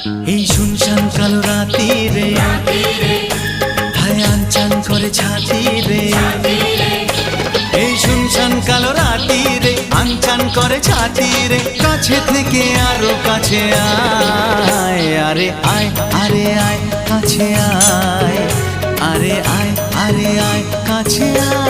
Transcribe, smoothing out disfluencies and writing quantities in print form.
এই শুনশান কালো রাতি রে হায় আনচান করে ছাতি রে। এই শুনশান কালো রাতি রে আনচান করে ছাতি রে। কাছে থেকে আরো কাছে আয়, আরে আয় আরে আয় কাছে আয়, আরে আয় আরে আয় কাছে আয়।